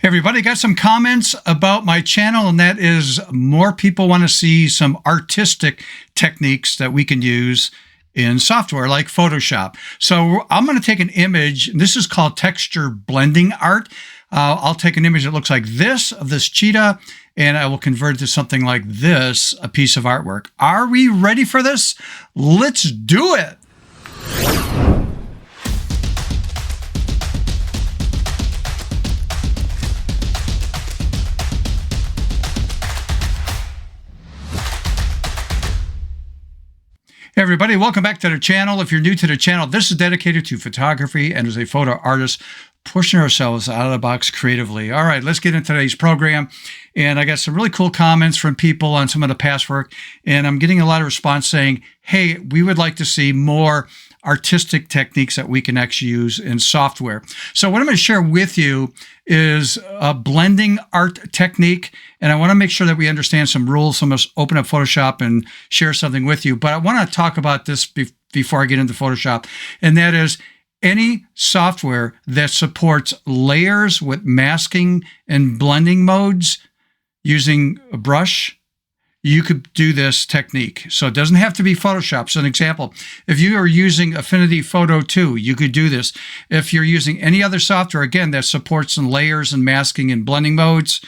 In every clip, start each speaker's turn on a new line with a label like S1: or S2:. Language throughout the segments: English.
S1: Everybody got some comments about my channel, and that is more people want to see some artistic techniques that we can use in software like Photoshop. So I'm going to take an image. This is called texture blending art. I'll take an image that looks like this of this cheetah, and I will convert it to something like this, a piece of artwork. Are we ready for this? Let's do it. Hey everybody, welcome back to the channel. If you're new to the channel, this is dedicated to photography and as a photo artist, pushing ourselves out of the box creatively. All right, let's get into today's program. And I got some really cool comments from people on some of the past work, and I'm getting a lot of response saying, hey, we would like to see more artistic techniques that we can actually use in software. So what I'm going to share with you is a blending art technique, and I want to make sure that we understand some rules. So I'm going to open up Photoshop and share something with you, but I want to talk about this before I get into Photoshop, and that is any software that supports layers with masking and blending modes using a brush, you could do this technique. So it doesn't have to be Photoshop. So an example, if you are using Affinity Photo 2, you could do this. If you're using any other software, again, that supports some layers and masking and blending modes,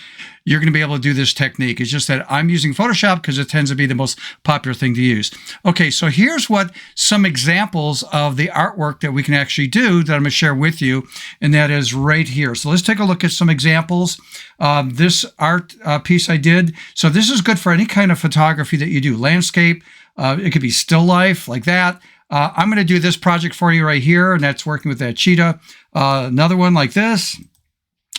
S1: you're going to be able to do this technique. It's just that I'm using Photoshop because it tends to be the most popular thing to use. Okay, so here's what some examples of the artwork that we can actually do that I'm going to share with you, and that is right here. So let's take a look at some examples. This art piece I did. So this is good for any kind of photography that you do. Landscape, it could be still life like that. I'm going to do this project for you right here, and that's working with that cheetah. Another one like this,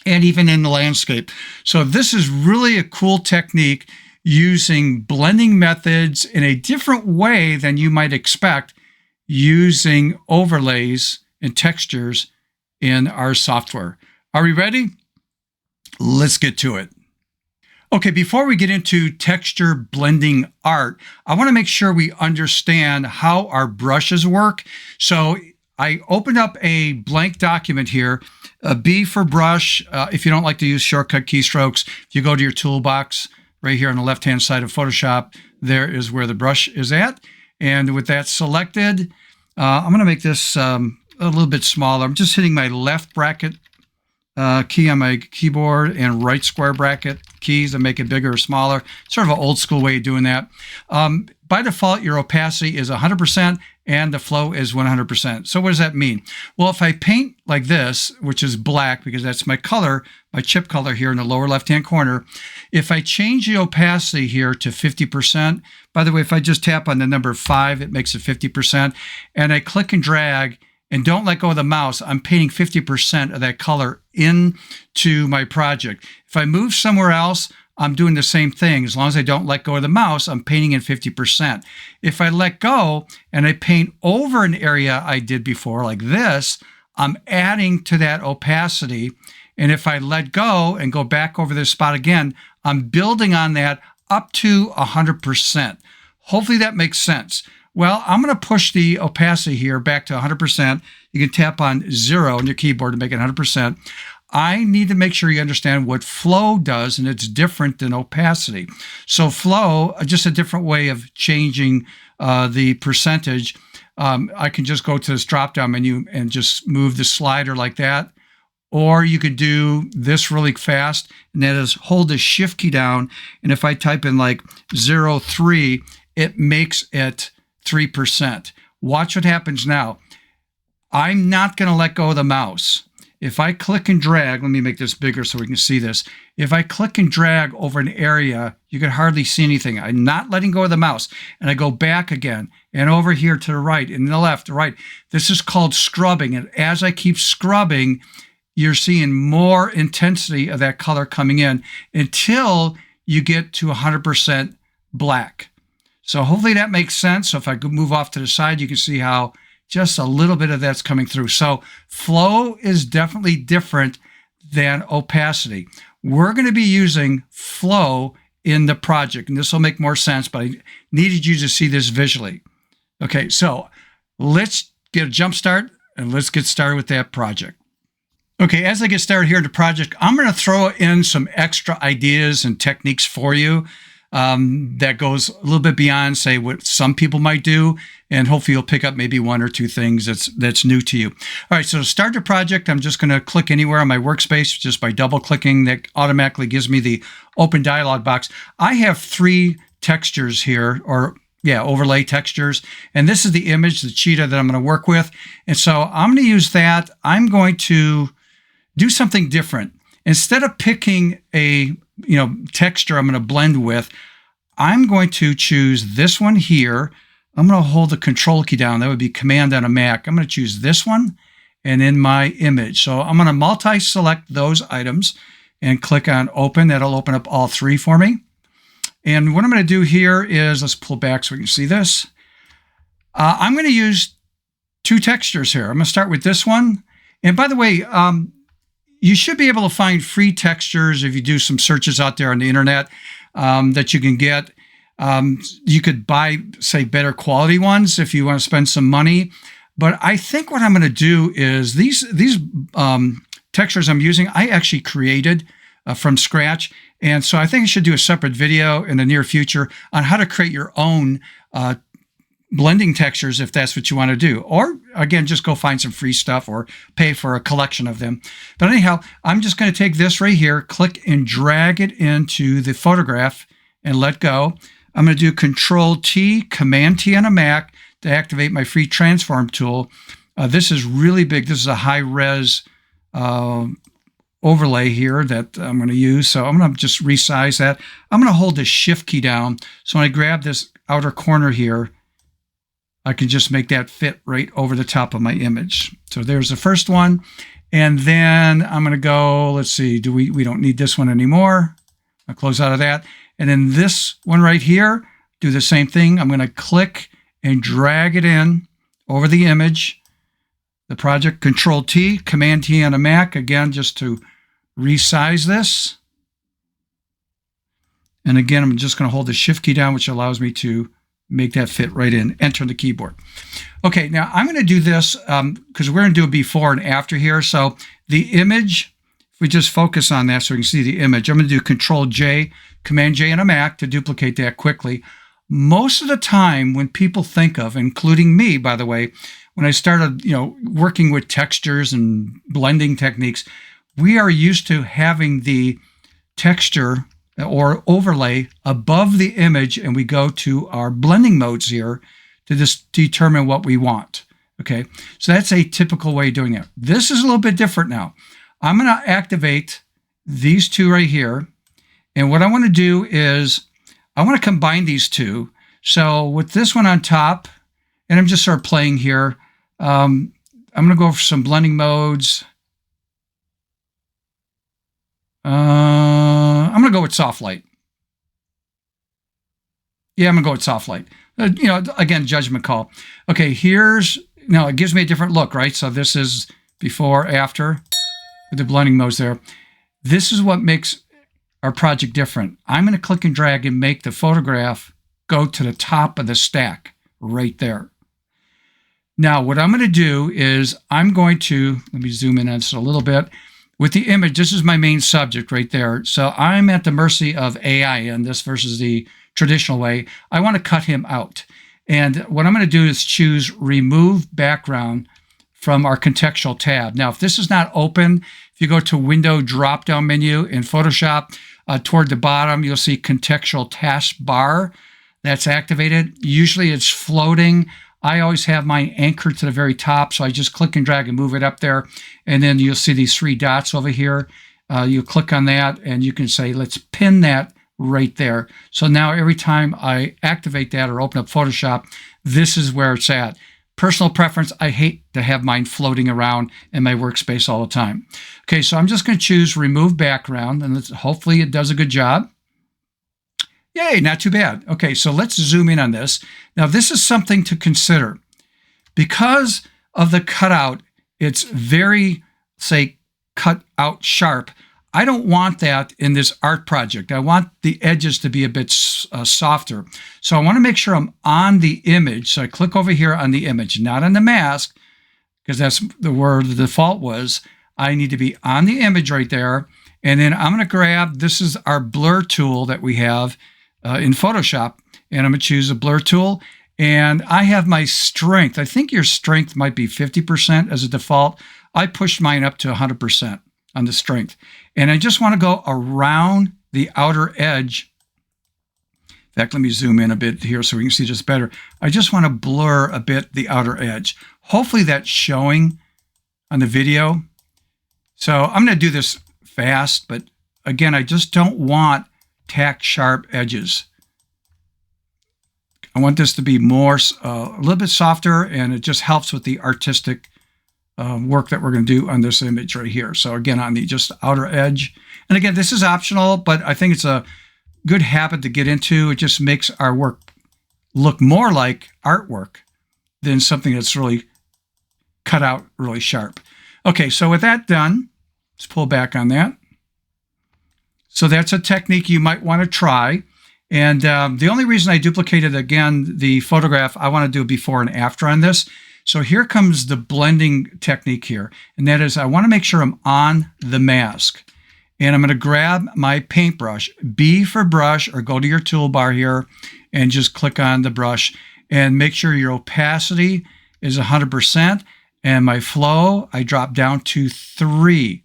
S1: and even in the landscape. So this is really a cool technique using blending methods in a different way than you might expect using overlays and textures in our software. Are we ready? Let's get to it. Okay, before we get into texture blending art, I want to make sure we understand how our brushes work. So I opened up a blank document here, a B for brush. If you don't like to use shortcut keystrokes, if you go to your toolbox right here on the left-hand side of Photoshop, there is where the brush is at. And with that selected, I'm going to make this a little bit smaller. I'm just hitting my left bracket key on my keyboard and right square bracket keys to make it bigger or smaller. Sort of an old school way of doing that. By default, your opacity is 100% and the flow is 100%. So what does that mean? Well, if I paint like this, which is black because that's my color, my chip color here in the lower left-hand corner, if I change the opacity here to 50%, by the way, if I just tap on the number 5, it makes it 50%, and I click and drag, and don't let go of the mouse, I'm painting 50% of that color into my project. If I move somewhere else, I'm doing the same thing. As long as I don't let go of the mouse, I'm painting in 50%. If I let go and I paint over an area I did before, like this, I'm adding to that opacity. And if I let go and go back over this spot again, I'm building on that up to 100%. Hopefully that makes sense. Well, I'm going to push the opacity here back to 100%. You can tap on 0 on your keyboard to make it 100%. I need to make sure you understand what flow does, and it's different than opacity. So flow, just a different way of changing the percentage. I can just go to this drop-down menu and just move the slider like that. Or you could do this really fast, and that is hold the shift key down. And if I type in like 0.3, it makes it 3%. Watch what happens now. I'm not going to let go of the mouse. If I click and drag, let me make this bigger so we can see this. If I click and drag over an area, you can hardly see anything. I'm not letting go of the mouse. And I go back again and over here to the right and the left, right. This is called scrubbing. And as I keep scrubbing, you're seeing more intensity of that color coming in until you get to 100% black. So hopefully that makes sense. So if I move off to the side, you can see how just a little bit of that's coming through. So flow is definitely different than opacity. We're going to be using flow in the project, and this will make more sense, but I needed you to see this visually. Okay, so let's get a jump start and let's get started with that project. Okay, as I get started here in the project, I'm going to throw in some extra ideas and techniques for you that goes a little bit beyond, say, what some people might do, and hopefully you'll pick up maybe one or two things that's new to you. All right, so to start the project, I'm just going to click anywhere on my workspace just by double-clicking. That automatically gives me the open dialog box. I have 3 textures here, overlay textures. And this is the image, the cheetah that I'm going to work with. And so I'm going to use that. I'm going to do something different. Instead of picking a texture I'm going to blend with, I'm going to choose this one here. I'm going to hold the control key down. That would be Command on a Mac. I'm going to choose this one and in my image. So I'm going to multi-select those items and click on Open. That'll open up all 3 for me. And what I'm going to do here is, let's pull back so we can see this. I'm going to use 2 textures here. I'm going to start with this one. And by the way, you should be able to find free textures if you do some searches out there on the internet that you can get. You could buy, say, better quality ones if you want to spend some money. But I think what I'm going to do is these textures I'm using, I actually created from scratch. And so I think I should do a separate video in the near future on how to create your own blending textures if that's what you want to do. Or again, just go find some free stuff or pay for a collection of them. But anyhow, I'm just going to take this right here, click and drag it into the photograph and let go. I'm going to do Control-T, Command-T on a Mac to activate my free transform tool. This is really big. This is a high-res overlay here that I'm going to use. So I'm going to just resize that. I'm going to hold the Shift key down. So when I grab this outer corner here, I can just make that fit right over the top of my image. So there's the first one. And then I'm going to go, let's see, we don't need this one anymore. I'll close out of that. And then this one right here, do the same thing. I'm going to click and drag it in over the image. The project, Control-T, Command-T on a Mac, again, just to resize this. And again, I'm just going to hold the Shift key down, which allows me to make that fit right in, enter the keyboard. Okay, now I'm going to do this because we're going to do a before and after here. So the image, if we just focus on that so we can see the image, I'm going to do Control-J, Command-J on a Mac to duplicate that quickly. Most of the time when people think of, including me, by the way, when I started, working with textures and blending techniques, we are used to having the texture or overlay above the image, and we go to our blending modes here to just determine what we want. Okay, so that's a typical way of doing it. This is a little bit different now. I'm going to activate these 2 right here, and what I want to do is I want to combine these 2. So with this one on top, and I'm just sort of playing here, I'm going to go for some blending modes. I'm going to go with soft light. Yeah, I'm going to go with soft light. Again, judgment call. Okay, it gives me a different look, right? So this is before, after, with the blending modes there. This is what makes our project different. I'm going to click and drag and make the photograph go to the top of the stack right there. Now, what I'm going to do is let me zoom in on this a little bit. With the image, this is my main subject right there. So I'm at the mercy of AI in this versus the traditional way. I want to cut him out. And what I'm going to do is choose Remove Background from our contextual tab. Now, if this is not open, if you go to Window drop-down menu in Photoshop, toward the bottom, you'll see Contextual Taskbar. That's activated. Usually it's floating. I always have mine anchored to the very top, so I just click and drag and move it up there. And then you'll see these 3 dots over here. You click on that, and you can say, let's pin that right there. So now every time I activate that or open up Photoshop, this is where it's at. Personal preference, I hate to have mine floating around in my workspace all the time. Okay, so I'm just going to choose Remove Background, and hopefully it does a good job. Yay, not too bad. Okay, so let's zoom in on this. Now, this is something to consider. Because of the cutout, it's very, say, cut out sharp. I don't want that in this art project. I want the edges to be a bit softer. So I want to make sure I'm on the image. So I click over here on the image, not on the mask, because that's where the default was. I need to be on the image right there. And then I'm going to grab, this is our blur tool that we have in Photoshop. And I'm going to choose a blur tool. And I have my strength. I think your strength might be 50% as a default. I pushed mine up to 100% on the strength. And I just want to go around the outer edge. In fact, let me zoom in a bit here so we can see this better. I just want to blur a bit the outer edge. Hopefully that's showing on the video. So I'm going to do this fast, but again, I just don't want tack sharp edges. I want this to be more, a little bit softer, and it just helps with the artistic work that we're going to do on this image right here. So again, on the just outer edge. And again, this is optional, but I think it's a good habit to get into. It just makes our work look more like artwork than something that's really cut out really sharp. Okay, so with that done, let's pull back on that. So that's a technique you might want to try. And the only reason I duplicated, again, the photograph, I want to do a before and after on this. So here comes the blending technique here. And that is, I want to make sure I'm on the mask. And I'm going to grab my paintbrush, B for brush, or go to your toolbar here and just click on the brush and make sure your opacity is 100%. And my flow, I drop down to 3%.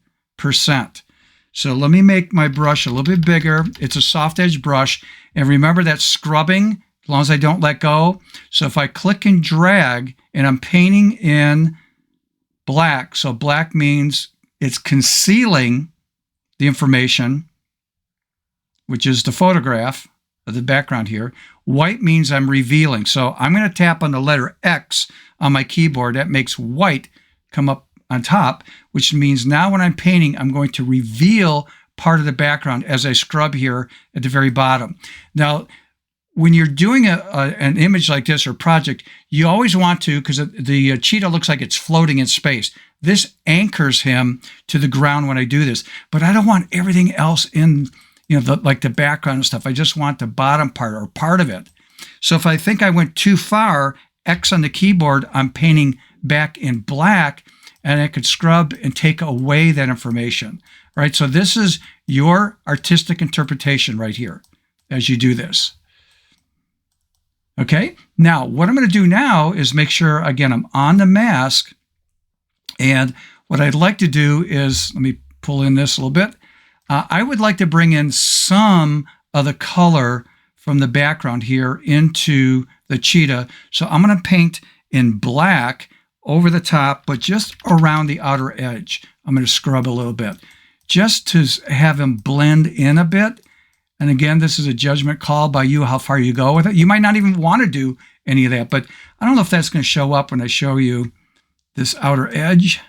S1: So let me make my brush a little bit bigger. It's a soft edge brush. And remember that scrubbing, as long as I don't let go. So if I click and drag, and I'm painting in black, so black means it's concealing the information, which is the photograph of the background here. White means I'm revealing. So I'm going to tap on the letter X on my keyboard. That makes white come up on top, which means now when I'm painting, I'm going to reveal part of the background as I scrub here at the very bottom. Now, when you're doing an image like this or project, you always want to, because the cheetah looks like it's floating in space. This anchors him to the ground when I do this, but I don't want everything else in, like the background and stuff. I just want the bottom part or part of it. So if I think I went too far, X on the keyboard, I'm painting back in black, and I could scrub and take away that information, right? So this is your artistic interpretation right here as you do this. Okay, now what I'm going to do now is make sure, again, I'm on the mask. And what I'd like to do is, let me pull in this a little bit. I would like to bring in some of the color from the background here into the cheetah. So I'm going to paint in black over the top, but just around the outer edge. I'm going to scrub a little bit just to have him blend in a bit. And again, this is a judgment call by you, how far you go with it. You might not even want to do any of that, but I don't know if that's going to show up when I show you this outer edge.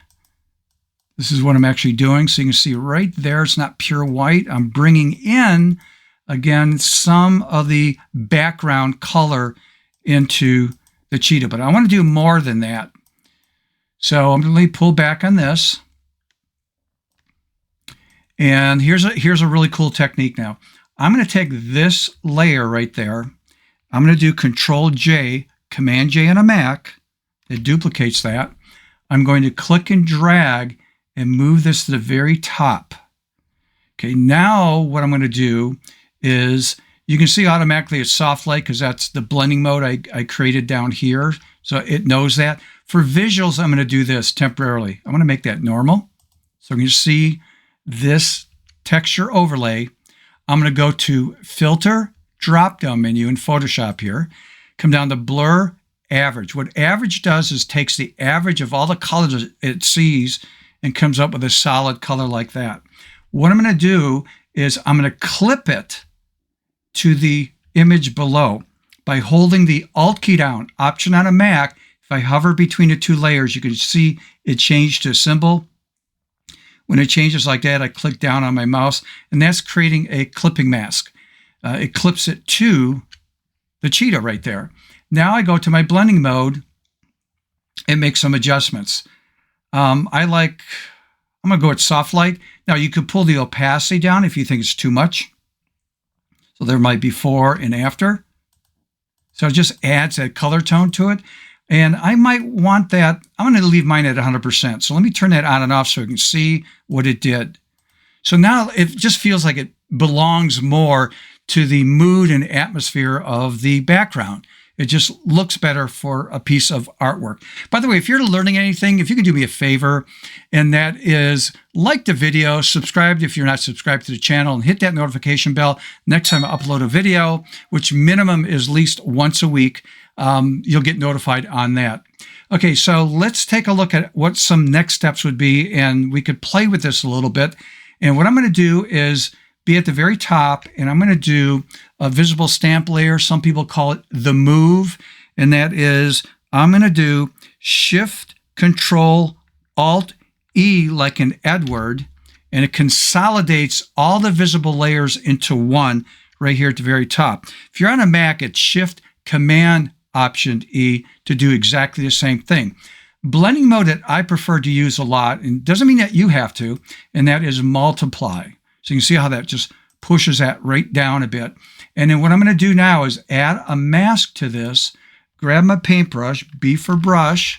S1: This is what I'm actually doing. So you can see right there, it's not pure white. I'm bringing in, again, some of the background color into the cheetah, but I want to do more than that. So I'm going to pull back on this. And here's a really cool technique now. I'm going to take this layer right there. I'm going to do Control J, Command J on a Mac. It duplicates that. I'm going to click and drag and move this to the very top. Okay, now what I'm going to do is, you can see automatically it's soft light because that's the blending mode I created down here. So it knows that. For visuals, I'm going to do this temporarily. I'm going to make that normal. So I'm going to see this texture overlay. I'm going to go to Filter, drop-down menu in Photoshop here. Come down to Blur, Average. What average does is takes the average of all the colors it sees and comes up with a solid color like that. What I'm going to do is I'm going to clip it to the image below by holding the Alt key down, Option on a Mac. If I hover between the two layers, you can see it changed to a symbol. When it changes like that, I click down on my mouse, and that's creating a clipping mask. It clips it to the cheetah right there. Now I go to my blending mode and make some adjustments. I'm going to go with soft light. Now you could pull the opacity down if you think it's too much. So there might be before and after. So it just adds that color tone to it. And I might want that. I'm going to leave mine at 100%. So let me turn that on and off so I can see what it did. So now it just feels like it belongs more to the mood and atmosphere of the background. It just looks better for a piece of artwork. By the way, if you're learning anything, if you can do me a favor, and that is like the video, subscribe if you're not subscribed to the channel, and hit that notification bell next time I upload a video, which minimum is at least once a week. You'll get notified on that. Okay, so let's take a look at what some next steps would be, and we could play with this a little bit. And what I'm going to do is be at the very top, and I'm going to do a visible stamp layer. Some people call it the move, and that is I'm going to do Shift, Control, Alt, E like an Edward, and it consolidates all the visible layers into one right here at the very top. If you're on a Mac, it's Shift, Command, Option E to do exactly the same thing. Blending mode that I prefer to use a lot, and doesn't mean that you have to, and that is multiply. So you can see how that just pushes that right down a bit. And then what I'm going to do now is add a mask to this, grab my paintbrush, B for brush,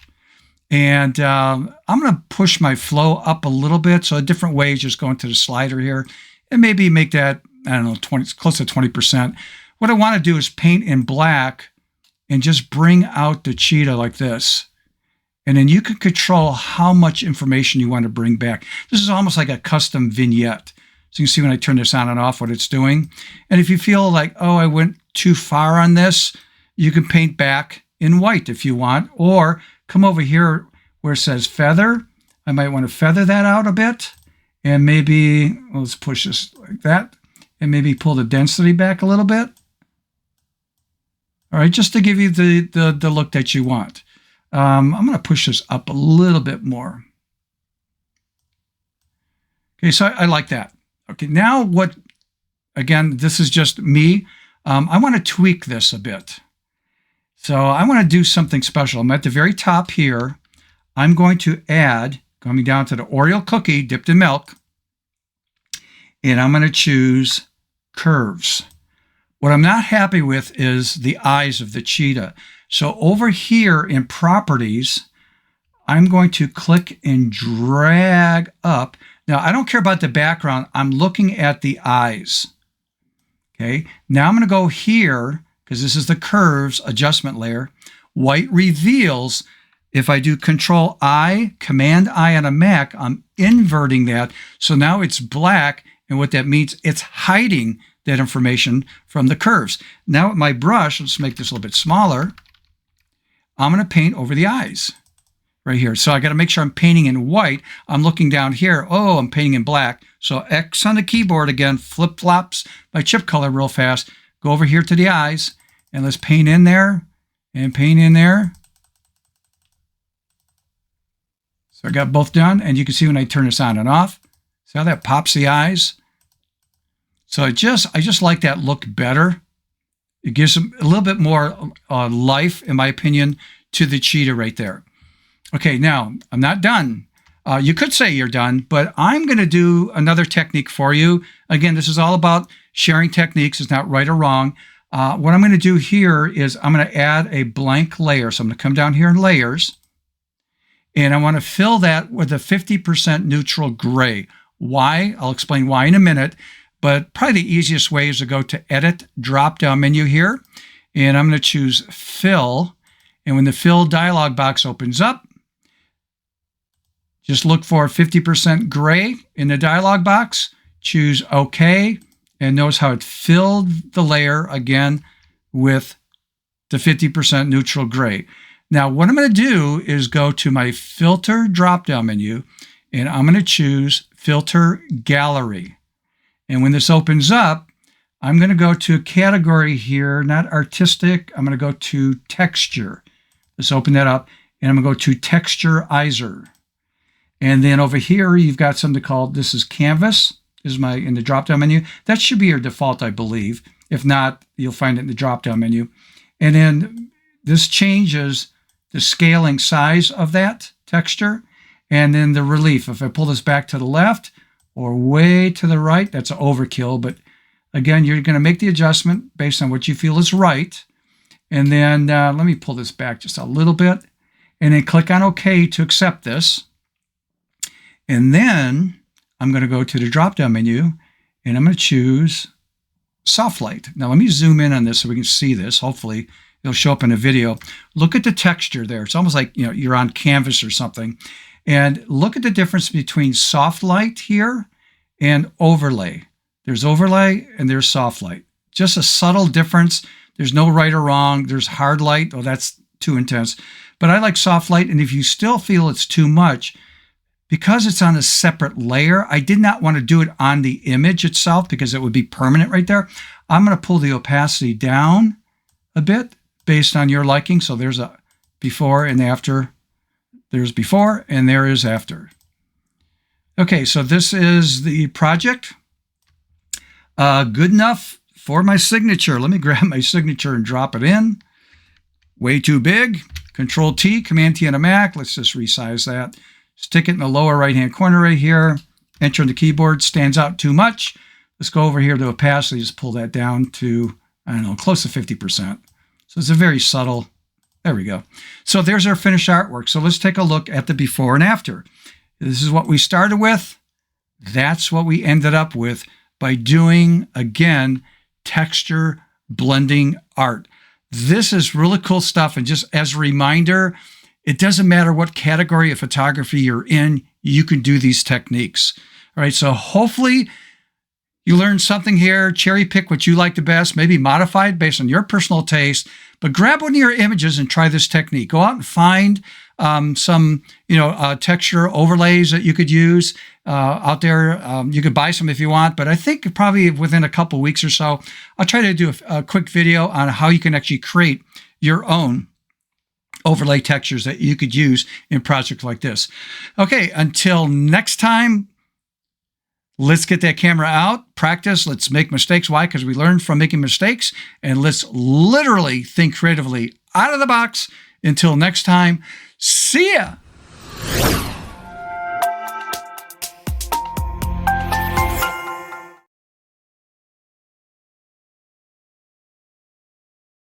S1: and I'm going to push my flow up a little bit. So a different way is just going to the slider here and maybe make that, I don't know, 20, close to 20%. What I want to do is paint in black and just bring out the cheetah like this. And then you can control how much information you want to bring back. This is almost like a custom vignette. So you can see when I turn this on and off what it's doing. And if you feel like, oh, I went too far on this, you can paint back in white if you want, or come over here where it says feather. I might want to feather that out a bit, and maybe, let's push this like that, and maybe pull the density back a little bit. All right, just to give you the look that you want. I'm going to push this up a little bit more. Okay, so I like that. Okay, now what, again, this is just me. I want to tweak this a bit. So I want to do something special. I'm at the very top here. I'm going to add, coming down to the Oreo cookie dipped in milk, and I'm going to choose curves. What I'm not happy with is the eyes of the cheetah. So over here in properties, I'm going to click and drag up. Now, I don't care about the background. I'm looking at the eyes. Okay, now I'm going to go here, because this is the curves adjustment layer. White reveals. If I do Control I, Command I on a Mac, I'm inverting that. So now it's black, and what that means, it's hiding that information from the curves. Now with my brush, let's make this a little bit smaller. I'm going to paint over the eyes right here. So I got to make sure I'm painting in white. I'm looking down here. Oh, I'm painting in black. So X on the keyboard again, flip-flops my chip color real fast. Go over here to the eyes, and let's paint in there and paint in there. So I got both done, and you can see when I turn this on and off. See how that pops the eyes? So I just like that look better. It gives them a little bit more life, in my opinion, to the cheetah right there. Okay, now I'm not done. You could say you're done, but I'm going to do another technique for you. Again, this is all about sharing techniques. It's not right or wrong. What I'm going to do here is I'm going to add a blank layer. So I'm going to come down here in layers, and I want to fill that with a 50% neutral gray. Why? I'll explain why in a minute. But probably the easiest way is to go to Edit, drop-down menu here, and I'm going to choose Fill. And when the Fill dialog box opens up, just look for 50% gray in the dialog box, choose OK, and notice how it filled the layer again with the 50% neutral gray. Now, what I'm going to do is go to my Filter drop-down menu, and I'm going to choose Filter Gallery. And when this opens up, I'm going to go to a category here, not artistic. I'm going to go to texture. Let's open that up, and I'm going to go to texturizer. And then over here, you've got something called, this is canvas. This is my, in the drop-down menu. That should be your default, I believe. If not, you'll find it in the drop-down menu. And then this changes the scaling size of that texture. And then the relief. If I pull this back to the left, or way to the right, that's overkill. But again, you're going to make the adjustment based on what you feel is right. And then let me pull this back just a little bit. And then click on OK to accept this. And then I'm going to go to the drop-down menu, and I'm going to choose Soft Light. Now let me zoom in on this so we can see this. Hopefully it'll show up in a video. Look at the texture there. It's almost like, you know, you're on canvas or something. And look at the difference between Soft Light here and Overlay. There's Overlay and there's Soft Light. Just a subtle difference. There's no right or wrong. There's Hard Light. Oh, that's too intense. But I like Soft Light. And if you still feel it's too much, because it's on a separate layer, I did not want to do it on the image itself because it would be permanent right there. I'm going to pull the opacity down a bit based on your liking. So there's a before and after. There's before and there is after. Okay, so this is the project. Good enough for my signature. Let me grab my signature and drop it in. Way too big. Control T, Command T on a Mac. Let's just resize that. Stick it in the lower right-hand corner right here. Enter on the keyboard. Stands out too much. Let's go over here to opacity. Just pull that down to, I don't know, close to 50%. So it's a very subtle. There we go. So there's our finished artwork. So let's take a look at the before and after. This is what we started with. That's what we ended up with by doing, again, texture blending art. This is really cool stuff. And just as a reminder, it doesn't matter what category of photography you're in, you can do these techniques. All right, so hopefully you learned something here. Cherry pick what you like the best, maybe modify it based on your personal taste, but grab one of your images and try this technique. Go out and find some, texture overlays that you could use out there. You could buy some if you want, but I think probably within a couple weeks or so, I'll try to do a quick video on how you can actually create your own overlay textures that you could use in projects like this. Okay, until next time, let's get that camera out, practice, let's make mistakes. Why? Because we learn from making mistakes, and let's literally think creatively out of the box. Until next time, see ya.